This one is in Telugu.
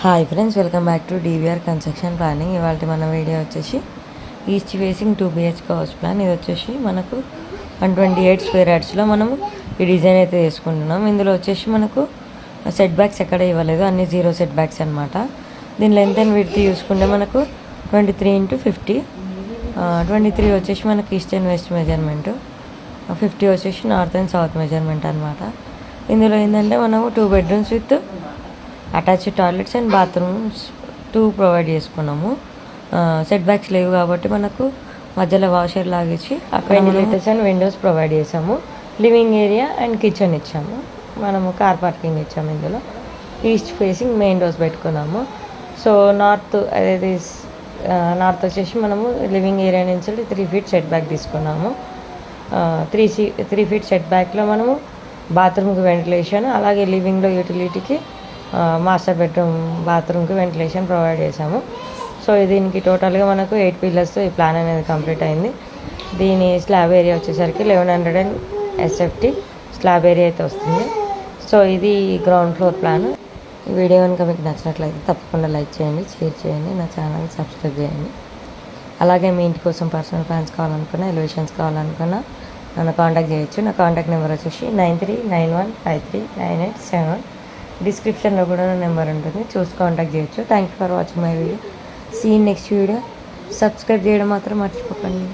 Hi friends, welcome back to DVR construction planning. ఇవాళ మన వీడియో వచ్చేసి east facing 2 BHK house plan. ఇది వచ్చేసి మనకు 128 స్క్వేర్ యార్డ్స్లో మనము ఈ డిజైన్ అయితే చేసుకుంటున్నాం. ఇందులో వచ్చేసి మనకు సెట్ బ్యాక్స్ ఎక్కడ ఇవ్వలేదు, అన్ని 0 సెట్ బ్యాక్స్ అనమాట. దీని లెంత్ అండ్ విడ్త్ చూసుకుంటే మనకు 23x50, 23 వచ్చేసి మనకి ఈస్ట్ అండ్ వెస్ట్ మెజర్మెంట్, 50 వచ్చేసి నార్త్ అండ్ సౌత్ మెజర్మెంట్ అనమాట. ఇందులో ఏంటంటే మనము 2 bedrooms with attached toilets and bathrooms 2 provide చేసుకున్నాము. సెట్ బ్యాక్స్ లేవు కాబట్టి మనకు మధ్యలో వాషర్ లాగిచ్చి అక్కడ వెంటిలేటర్స్ అండ్ విండోస్ ప్రొవైడ్ చేసాము. లివింగ్ ఏరియా అండ్ కిచెన్ ఇచ్చాము. మనము కార్ పార్కింగ్ ఇచ్చాము. ఇందులో ఈస్ట్ ఫేసింగ్ మెయిన్ డోర్స్ పెట్టుకున్నాము. సో నార్త్ వచ్చేసి మనము లివింగ్ ఏరియా నుంచి 3 feet సెట్ బ్యాక్ తీసుకున్నాము. 3 feet సెట్ బ్యాక్లో మనము బాత్రూమ్కి వెంటిలేషన్, అలాగే లివింగ్లో యూటిలిటీకి మాస్టర్ బెడ్రూమ్ బాత్రూమ్కి వెంటిలేషన్ ప్రొవైడ్ చేసాము. సో దీనికి టోటల్గా మనకు 8 పిల్లర్స్తో ఈ ప్లాన్ అనేది కంప్లీట్ అయింది. దీని స్లాబ్ ఏరియా వచ్చేసరికి 1100 SFT స్లాబ్ ఏరియా అయితే వస్తుంది. సో ఇది గ్రౌండ్ ఫ్లోర్ ప్లాన్. ఈ వీడియో కనుక మీకు నచ్చినట్లయితే తప్పకుండా లైక్ చేయండి, షేర్ చేయండి, నా ఛానల్ని సబ్స్క్రైబ్ చేయండి. అలాగే మీ ఇంటి కోసం పర్సనల్ ప్లాన్స్ కావాలనుకున్నా, ఎలివేషన్స్ కావాలనుకున్నా నన్ను కాంటాక్ట్ చేయొచ్చు. నా కాంటాక్ట్ నెంబర్ వచ్చేసి 9391539871. డిస్క్రిప్షన్లో కూడా నా నెంబర్ ఉంటుంది, చూసి కాంటాక్ట్ చేయొచ్చు. Thank you for watching my video. See next video. Subscribe చేయడం మాత్రం మర్చిపోకండి.